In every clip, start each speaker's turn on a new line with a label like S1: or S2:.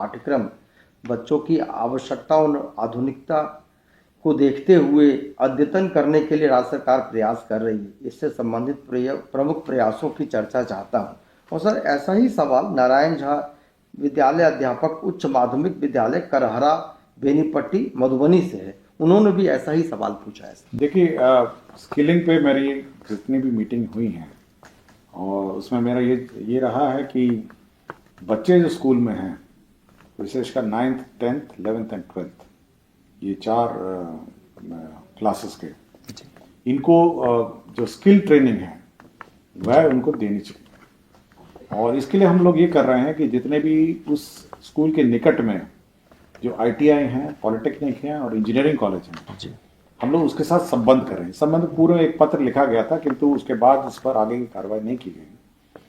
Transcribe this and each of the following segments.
S1: पाठ्यक्रम बच्चों की आवश्यकता और आधुनिकता को देखते हुए अद्यतन करने के लिए राज्य सरकार प्रयास कर रही है। इससे संबंधित प्रमुख प्रयासों की चर्चा चाहता हूँ। और सर, ऐसा ही सवाल नारायण झा विद्यालय अध्यापक उच्च माध्यमिक विद्यालय करहरा बेनीपट्टी मधुबनी से है। उन्होंने भी ऐसा ही सवाल पूछा है।
S2: देखिए, स्किलिंग पे मेरी जितनी भी मीटिंग हुई हैं और उसमें मेरा ये रहा है कि बच्चे जो स्कूल में हैं, विशेषकर 9th 10th 11th and 12th, ये 4 क्लासेस के, इनको जो स्किल ट्रेनिंग है वह उनको देनी चाहिए। और इसके लिए हम लोग ये कर रहे हैं कि जितने भी उस स्कूल के निकट में जो ITI हैं, पॉलिटेक्निक हैं और इंजीनियरिंग कॉलेज हैं, हम लोग उसके साथ संबंध कर रहे हैं। संबंध पूर्व एक पत्र लिखा गया था, किंतु उसके बाद इस पर आगे की कार्रवाई नहीं की गई।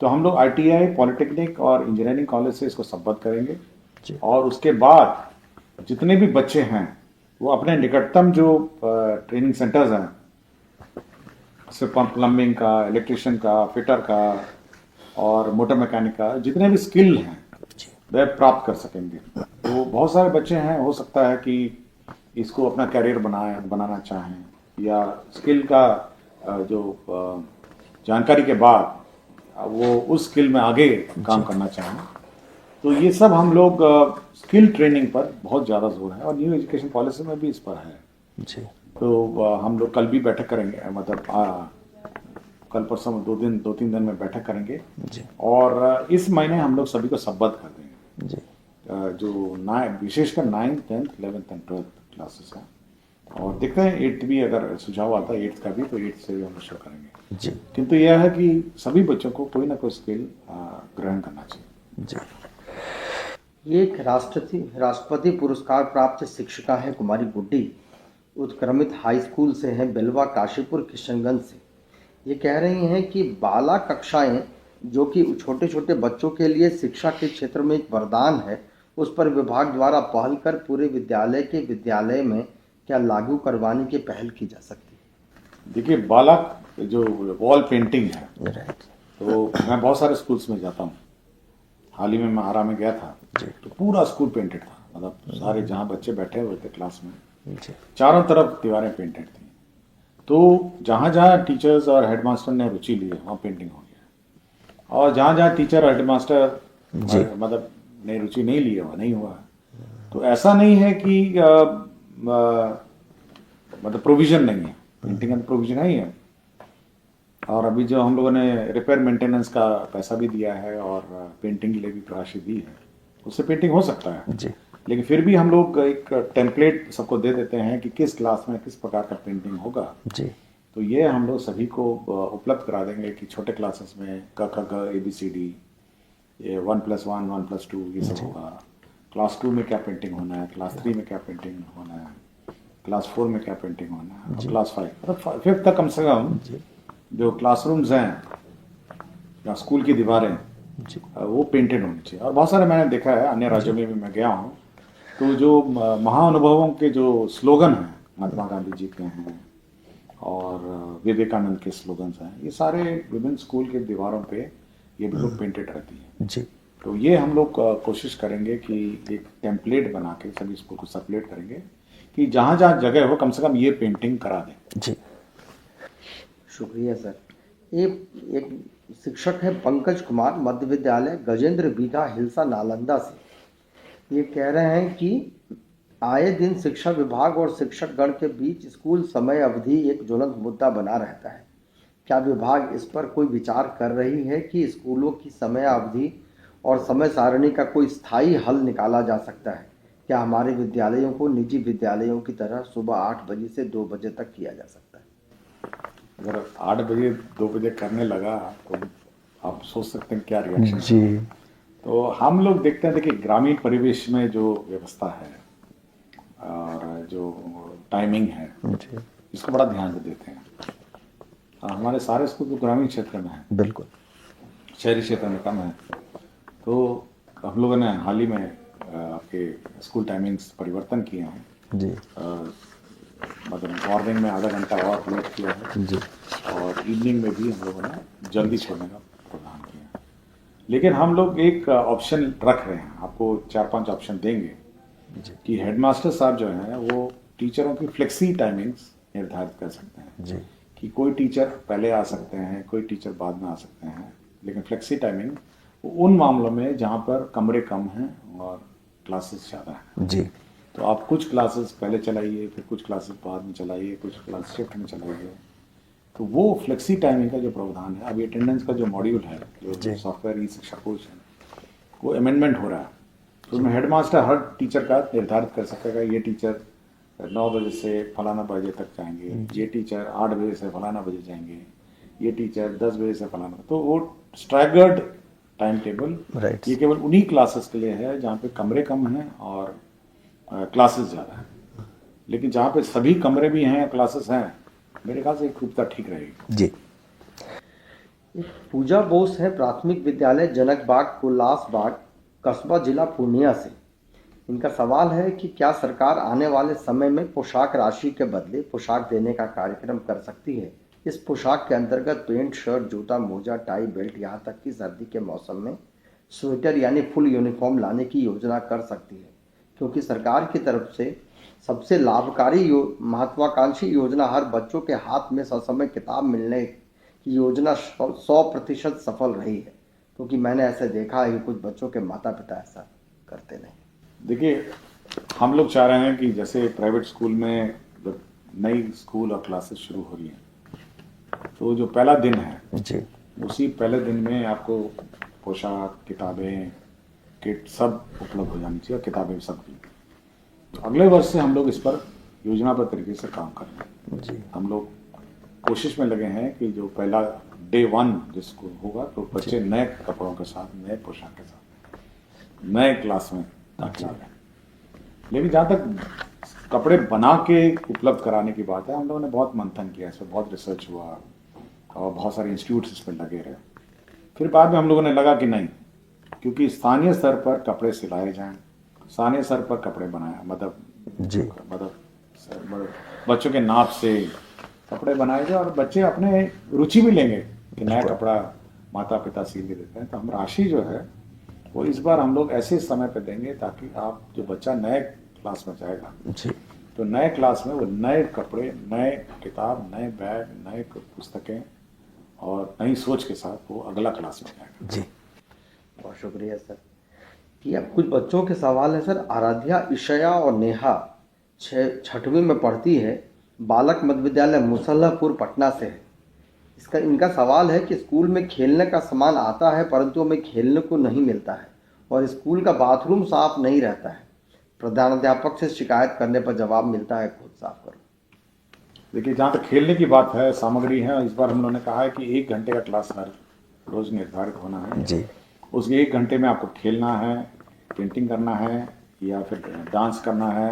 S2: तो हम लोग ITI, पॉलिटेक्निक और इंजीनियरिंग कॉलेज से इसको संबद्ध करेंगे और उसके बाद जितने भी बच्चे हैं वो अपने निकटतम जो ट्रेनिंग सेंटर्स हैं, जैसे प्लम्बिंग का, इलेक्ट्रिशियन का, फिटर का और मोटर मैकेनिक का, जितने भी स्किल हैं वह प्राप्त कर सकेंगे। तो बहुत सारे बच्चे हैं, हो सकता है कि इसको अपना कैरियर बनाना चाहें या स्किल का जो जानकारी के बाद वो उस स्किल में आगे काम करना चाहें। तो ये सब हम लोग स्किल ट्रेनिंग पर बहुत ज़्यादा जोर है और न्यू एजुकेशन पॉलिसी में भी इस पर है जी। तो हम लोग कल भी बैठक करेंगे, मतलब कल परसों में 2-3 दिन में बैठक करेंगे जी। और इस महीने हम लोग सभी को संबद्ध कर देंगे जी। जो विशेषकर 9th 10th 11th and 12th classes हैं। और देखते हैं 8th भी अगर सुझाव आता है 8th का भी, तो 8th से भी हम शुरू करेंगे जी। किंतु यह है कि सभी बच्चों को कोई ना कोई स्किल ग्रहण करना चाहिए जी।
S1: एक राष्ट्रपति पुरस्कार प्राप्त शिक्षिका है कुमारी गुड्डी, उत्क्रमित हाई स्कूल से हैं, बेलवा काशीपुर किशनगंज से। ये कह रही हैं कि बाला कक्षाएं जो कि छोटे छोटे बच्चों के लिए शिक्षा के क्षेत्र में एक वरदान है, उस पर विभाग द्वारा पहल कर पूरे विद्यालय में क्या लागू करवाने की पहल की जा सकती है?
S2: देखिए, बालक जो वॉल पेंटिंग है, तो मैं बहुत सारे स्कूल्स में जाता हूँ। हाल ही में मैं आरा में गया था, तो पूरा स्कूल पेंटेड था। मतलब सारे जहाँ बच्चे बैठे हुए थे क्लास में, चारों तरफ दीवारें पेंटेड थी। तो जहाँ जहाँ टीचर्स और हेडमास्टर ने रुचि ली है वहाँ पेंटिंग हो गया, और जहाँ जहाँ टीचर और हेडमास्टर मतलब ने रुचि नहीं ली है वहाँ नहीं हुआ। तो ऐसा नहीं है कि मतलब प्रोविजन नहीं है, पेंटिंग का प्रोविजन ही है। और अभी जो हम लोगों ने रिपेयर मेंटेनेंस का पैसा भी दिया है और पेंटिंग के लिए भी राशि दी है, उससे पेंटिंग हो सकता है जी। लेकिन फिर भी हम लोग एक टेम्पलेट सबको दे देते हैं कि किस क्लास में किस प्रकार का पेंटिंग होगा जी। तो ये हम लोग सभी को उपलब्ध करा देंगे कि छोटे क्लासेस में क ख ग ABCD, ये 1+1 1+2 ये सब होगा। क्लास 2 में क्या पेंटिंग होना है, क्लास 3 में क्या पेंटिंग होना है, क्लास 4 में क्या पेंटिंग होना है, और क्लास 5 मतलब 5th तक कम से कम जो क्लासरूम्स हैं या स्कूल की दीवारें वो पेंटेड होनी चाहिए। और बहुत सारे मैंने देखा है, अन्य राज्यों में भी मैं गया हूँ, तो जो महाअनुभवों के जो स्लोगन हैं, महात्मा गांधी जी के हैं और विवेकानंद के स्लोगन्स हैं, ये सारे विभिन्न स्कूल के दीवारों पे ये बिल्कुल पेंटेड रहती है जी। तो ये हम लोग कोशिश करेंगे कि एक टेम्पलेट बना के सभी स्कूल को सर्कुलेट करेंगे कि जहाँ जहाँ जगह हो कम से कम ये पेंटिंग करा दें जी।
S1: शुक्रिया सर। एक शिक्षक है पंकज कुमार, मध्य विद्यालय गजेंद्र बीघा हिलसा नालंदा से। ये कह रहे हैं कि आए दिन शिक्षा विभाग और शिक्षक गण के बीच स्कूल समय अवधि एक ज्वलंत मुद्दा बना रहता है। क्या विभाग इस पर कोई विचार कर रही है कि स्कूलों की समय अवधि और समय सारणी का कोई स्थायी हल निकाला जा सकता है? क्या हमारे विद्यालयों को निजी विद्यालयों की तरह सुबह 8 बजे से 2 बजे तक किया जा सकता है?
S2: अगर 8 बजे 2 बजे करने लगा तो आप सोच सकते हैं क्या रिएक्शन जी। तो हम लोग देखते हैं, देखिए ग्रामीण परिवेश में जो व्यवस्था है और जो टाइमिंग है इसको बड़ा ध्यान से देते हैं। हमारे सारे स्कूल तो ग्रामीण क्षेत्र में है, बिल्कुल शहरी क्षेत्र में कम है। तो हम लोगों ने हाल ही में आपके स्कूल टाइमिंग्स परिवर्तन किए हैं जी। मतलब मॉर्निंग में आधा घंटा और लेट किया है जी, और इवनिंग में भी हम लोगों ने जल्दी छोड़ने का प्रावधान किया है। लेकिन हम लोग एक ऑप्शन रख रहे हैं, आपको 4-5 ऑप्शन देंगे
S3: जी
S2: कि हेडमास्टर साहब जो हैं वो टीचरों की फ्लेक्सी टाइमिंग्स निर्धारित कर सकते हैं
S3: जी
S2: कि कोई टीचर पहले आ सकते हैं, कोई टीचर बाद में आ सकते हैं, लेकिन फ्लेक्सी टाइमिंग उन मामलों में जहाँ पर कमरे कम हैं और क्लासेस ज़्यादा हैं।
S3: जी
S2: तो आप कुछ क्लासेस पहले चलाइए, फिर कुछ क्लासेस बाद में चलाइए, कुछ क्लास शिफ्ट में चलाइए। तो वो फ्लेक्सी टाइमिंग का जो प्रावधान है, अभी अटेंडेंस का जो मॉड्यूल है, जो
S3: जी।
S2: सॉफ्टवेयर ई शिक्षा कोर्स है, वो अमेंडमेंट हो रहा है। तो उसमें हेडमास्टर हर टीचर का निर्धारित कर सकेगा, ये टीचर 9 बजे से फलाना बजे तक जाएंगे, ये टीचर 8 बजे से फलाना बजे जाएंगे, ये टीचर 10 बजे से फलाना। तो वो स्ट्रैगर्ड टाइम टेबल
S3: Right.
S2: ये केवल उन्हीं क्लासेस के लिए है जहाँ पे कमरे कम हैं और क्लासेस ज़्यादा हैं। लेकिन जहाँ पे सभी कमरे भी हैं, क्लासेस हैं, मेरे ख्याल से एक रूपता ठीक रहेगी।
S3: जी
S1: एक पूजा बोस है, प्राथमिक विद्यालय जनक बाग कुलास बाग, कस्बा जिला पूर्णिया से। इनका सवाल है कि क्या सरकार आने वाले समय में पोशाक राशि के बदले पोशाक देने का कार्यक्रम कर सकती है। इस पोशाक के अंतर्गत पेंट, शर्ट, जूता, मोजा, टाई, बेल्ट, यहाँ तक कि सर्दी के मौसम में स्वेटर यानी फुल यूनिफॉर्म लाने की योजना कर सकती है, क्योंकि सरकार की तरफ से सबसे लाभकारी महत्वाकांक्षी योजना हर बच्चों के हाथ में ससमय किताब मिलने की योजना 100% सफल रही है। क्योंकि मैंने ऐसे देखा है कि कुछ बच्चों के माता पिता ऐसा करते नहीं।
S2: देखिए, हम लोग चाह रहे हैं कि जैसे प्राइवेट स्कूल में जब नई स्कूल और क्लासेस शुरू हो रही हैं, तो जो पहला दिन है,
S3: जी
S2: उसी पहले दिन में आपको पोशाक, किताबें, किट सब उपलब्ध हो जानी चाहिए, और किताबें भी सब की। तो अगले वर्ष से हम लोग इस पर योजनाबद्ध तरीके से काम कर रहे हैं।
S3: जी
S2: हम लोग कोशिश में लगे हैं कि जो पहला डे 1 जिसको होगा, तो बच्चे नए कपड़ों के साथ, नए पोशाक के साथ नए क्लास में दाखिला लें। लेकिन जहाँ तक कपड़े बना के उपलब्ध कराने की बात है, हम लोगों ने बहुत मंथन किया, इस पर बहुत रिसर्च हुआ और बहुत सारे इंस्टीट्यूट्स इस पर लगे रहे। फिर बाद में हम लोगों ने लगा कि नहीं, क्योंकि स्थानीय स्तर पर कपड़े सिलाए जाएं, स्थानीय स्तर पर कपड़े बनाए, मतलब
S3: जी
S2: बच्चों के नाप से कपड़े बनाए जाए, और बच्चे अपने रुचि भी लेंगे कि नया कपड़ा माता पिता सिल के देते हैं। तो हम राशि जो है वो इस बार हम लोग ऐसे समय पे देंगे ताकि आप जो बच्चा नए क्लास में जाएगा,
S3: जी
S2: तो नए क्लास में वो नए कपड़े, नए किताब, नए बैग, नए पुस्तकें और नई सोच के साथ वो अगला क्लास में जाएगा।
S3: जी
S1: बहुत शुक्रिया सर। कि अब कुछ बच्चों के सवाल है सर। आराध्या, ईशया और नेहा 6वीं में पढ़ती है, बालक मध्य विद्यालय मुसल्लापुर पटना से है। इनका सवाल है कि स्कूल में खेलने का सामान आता है परंतु हमें खेलने को नहीं मिलता है और स्कूल का बाथरूम साफ नहीं रहता है। प्रधानाध्यापक से शिकायत करने पर जवाब मिलता है खुद साफ करो।
S2: देखिए, जहाँ तक खेलने की बात है, सामग्री है, इस बार हम लोगों ने कहा है कि 1 घंटे का क्लास हर रोज निर्धारित होना है।
S3: जी
S2: उसके 1 घंटे में आपको खेलना है, पेंटिंग करना है, या फिर डांस करना है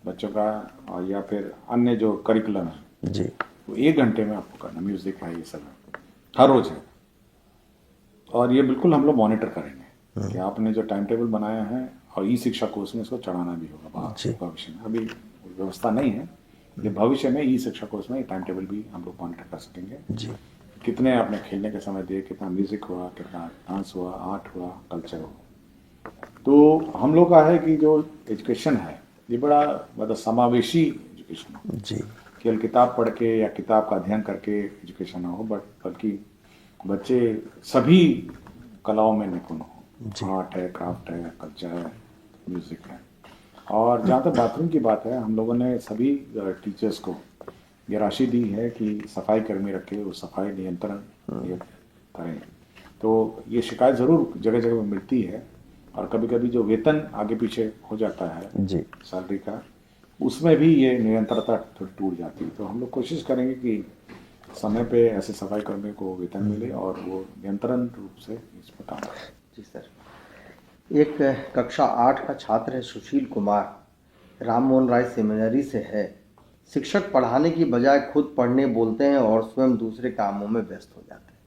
S2: बच्चों का, और या फिर अन्य जो करिकुलम है,
S3: जी
S2: वो 1 घंटे में आपको करना। म्यूजिक है, ये सब है, हर रोज है। और ये बिल्कुल हम लोग मॉनिटर करेंगे कि आपने जो टाइम टेबल बनाया है, और ई शिक्षा कोर्स में इसको चढ़ाना भी होगा
S3: जी।
S2: भविष्य में। अभी व्यवस्था नहीं है, लेकिन भविष्य में ई शिक्षा कोर्स में टाइम टेबल भी हम लोग मॉनिटर कर सकेंगे।
S3: जी
S2: कितने आपने खेलने के समय दिए, कितना म्यूजिक हुआ, कितना डांस हुआ, आर्ट हुआ, कल्चर हुआ। तो हम लोग का है कि जो एजुकेशन है ये बड़ा मतलब समावेशी एजुकेशन हो।
S3: जी
S2: केवल किताब पढ़ के या किताब का अध्ययन करके एजुकेशन ना हो, बल्कि बच्चे सभी कलाओं में निपुण हो। आर्ट है, क्राफ्ट है, कल्चर है, म्यूजिक है। और जहाँ तक बाथरूम की बात है, हम लोगों ने सभी टीचर्स को ये राशि दी है कि सफाई कर्मी रखे, वो सफाई नियंत्रण करें। तो ये शिकायत ज़रूर जगह जगह में मिलती है, और कभी कभी जो वेतन आगे पीछे हो जाता है
S3: जी
S2: सैलरी का, उसमें भी ये निरंतरता थोड़ी टूट जाती है। तो हम लोग कोशिश करेंगे कि समय पे ऐसे सफाई कर्मी को वेतन मिले और वो निरंतरण रूप से इस पर काम करें।
S1: जी सर। एक कक्षा 8 का छात्र है सुशील कुमार, राम मोहन राय सेमिनरी से है। शिक्षक पढ़ाने की बजाय खुद पढ़ने बोलते हैं और स्वयं दूसरे कामों में व्यस्त हो जाते हैं।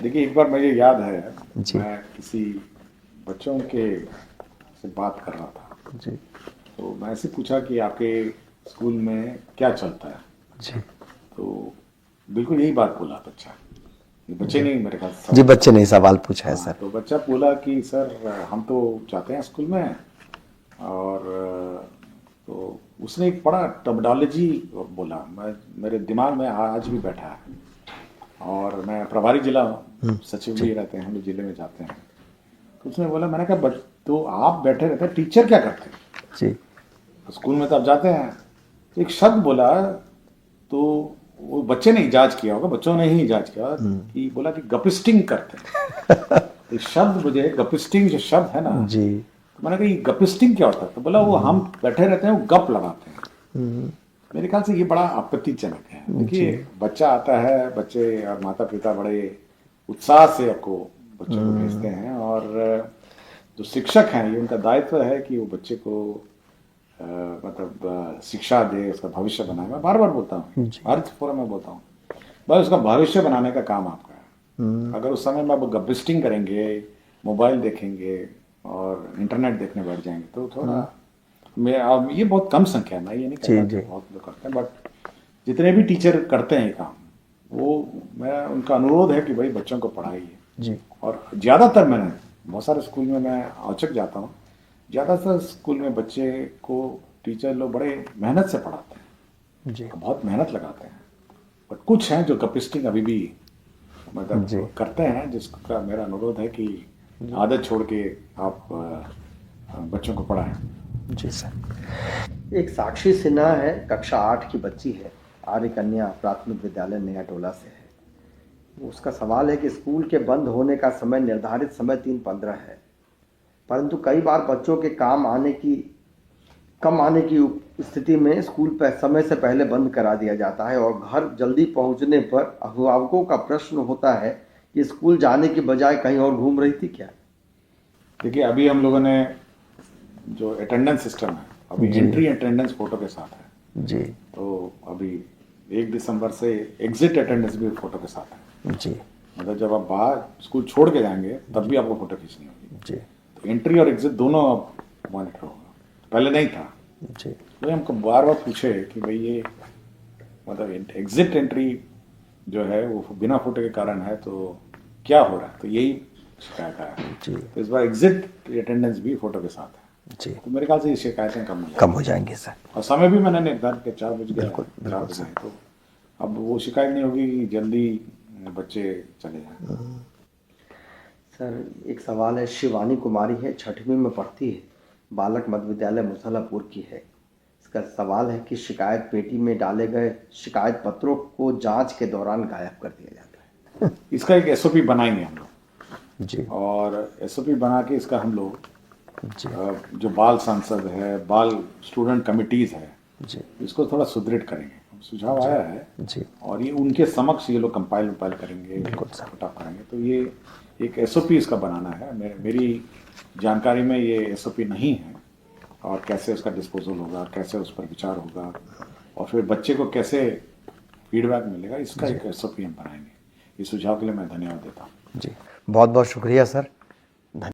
S2: देखिए, एक बार मुझे याद है,
S3: जी।
S2: मैं किसी बच्चों के से बात कर रहा था,
S3: जी
S2: तो मैं ऐसे पूछा कि आपके स्कूल में क्या चलता है।
S3: जी
S2: तो बिल्कुल यही बात बोला बच्चा ये बच्चे नहीं मेरे ख्याल से
S3: जी बच्चे ने सवाल पूछा है
S2: हाँ,
S3: सर।
S2: तो बच्चा बोला कि सर हम तो जाते हैं स्कूल में और तो उसने एक बड़ा टर्मिनोलॉजी बोला, मैं मेरे दिमाग में आज भी बैठा है। और मैं प्रभारी जिला सचिव भी रहते हैं, हम लोग जिले में जाते हैं। तो उसने बोला, मैंने कहा तो आप बैठे रहते हैं, टीचर क्या करते हैं?
S3: जी
S2: स्कूल में तो आप जाते हैं। एक शब्द बोला, तो वो बच्चे ने इजाज किया होगा, बच्चों ने ही इजाज किया कि बोला कि गपिस्टिंग करते हैं। तो शब्द मुझे गपिस्टिंग जो शब्द है ना,
S3: जी
S2: तो मैंने कहा ये गपिस्टिंग क्या होता है? तो बोला वो हम बैठे रहते हैं, वो गप लगाते हैं। मेरे ख्याल से ये बड़ा आपत्तिजनक है। देखिए बच्चा आता है, बच्चे और माता पिता बड़े उत्साह से आपको बच्चों को भेजते हैं, और जो शिक्षक हैं ये उनका दायित्व है कि वो बच्चे को मतलब शिक्षा दे, उसका भविष्य बनाए। मैं बार बार बोलता हूँ, हर फोरम में बोलता हूँ, बस उसका भविष्य बनाने का काम आपका है। अगर उस समय में आप गपिस्टिंग करेंगे, मोबाइल देखेंगे और इंटरनेट देखने बैठ जाएंगे तो थोड़ा अब ये बहुत कम संख्या है, मैं ये नहीं कहता कि बहुत लोग करते हैं, बट जितने भी टीचर करते हैं ये काम, वो मेरा उनका अनुरोध है कि भाई बच्चों को पढ़ाइए।
S3: जी
S2: और ज़्यादातर मैंने बहुत सारे स्कूल में मैं औचक जाता हूँ, ज़्यादातर स्कूल में बच्चे को टीचर लोग बड़े मेहनत से पढ़ाते हैं,
S3: जी
S2: बहुत मेहनत लगाते हैं। बट कुछ हैं जो गपिस्टिंग अभी भी मतलब करते हैं, जिसका मेरा अनुरोध है कि आदत छोड़ के आप बच्चों को पढ़ाएं।
S3: जी सर।
S1: एक साक्षी सिन्हा है, कक्षा 8 की बच्ची है, आर्य कन्या प्राथमिक विद्यालय नया टोला से है। उसका सवाल है कि स्कूल के बंद होने का समय निर्धारित समय 3:15 है, परंतु कई बार बच्चों के कम आने की स्थिति में स्कूल पर समय से पहले बंद करा दिया जाता है, और घर जल्दी पहुंचने पर अभिभावकों का प्रश्न होता है कि स्कूल जाने की बजाय कहीं और घूम रही थी क्या।
S2: देखिए अभी हम लोगों ने जो अटेंडेंस सिस्टम है, अभी एंट्री अटेंडेंस फोटो के साथ है
S3: जी।
S2: तो अभी 1 दिसंबर से एग्जिट अटेंडेंस भी फोटो के साथ है
S3: जी।
S2: मतलब जब आप बाहर स्कूल छोड़ के जाएंगे तब भी आपको फोटो खींचनी होगी
S3: जी।
S2: तो एंट्री और एग्जिट दोनों अब मॉनिटर होगा, पहले नहीं था।
S3: जी।
S2: तो हमको बार बार पूछे कि भाई ये मतलब एग्जिट एंट्री जो है वो बिना फोटो के कारण है, तो क्या हो रहा है? तो यही शिकायत है
S3: जी।
S2: तो इस बार एग्जिट अटेंडेंस भी फोटो के साथ है
S3: जी।
S2: तो मेरे ख्याल से ये शिकायतें
S3: कम हो जाएंगे सर।
S2: और समय भी मैंने निर्धारित किया 4 बज गया,
S3: बिल्कुल,
S2: 4 बजे, तो अब वो शिकायत नहीं होगी कि जल्दी बच्चे चले जाएं।
S1: सर एक सवाल है, शिवानी कुमारी है, 6वीं में पढ़ती है, बालक मध्य विद्यालय मुसल्लापुर की है। इसका सवाल है कि शिकायत पेटी में डाले गए शिकायत पत्रों को जांच के दौरान गायब कर दिया जाता है।
S2: इसका एक एसओपी बनाएंगे हम लोग
S3: जी।
S2: और एसओपी बना के इसका हम लोग
S3: जी।
S2: जो बाल सांसद है, बाल स्टूडेंट कमिटीज है,
S3: जी।
S2: इसको थोड़ा सुदृढ़ करेंगे। सुझाव आया है
S3: जी।
S2: और ये उनके समक्ष ये लोग कंपाइल करेंगे, फटाफ करेंगे। तो ये एक एसओपी इसका बनाना है। मेरी जानकारी में ये एसओपी नहीं है, और कैसे उसका डिस्पोजल होगा, कैसे उस पर विचार होगा, और फिर बच्चे को कैसे फीडबैक मिलेगा, इसका एक एसओपी हम बनाएंगे। इस सुझाव के लिए मैं धन्यवाद देता हूँ।
S3: जी बहुत बहुत शुक्रिया सर।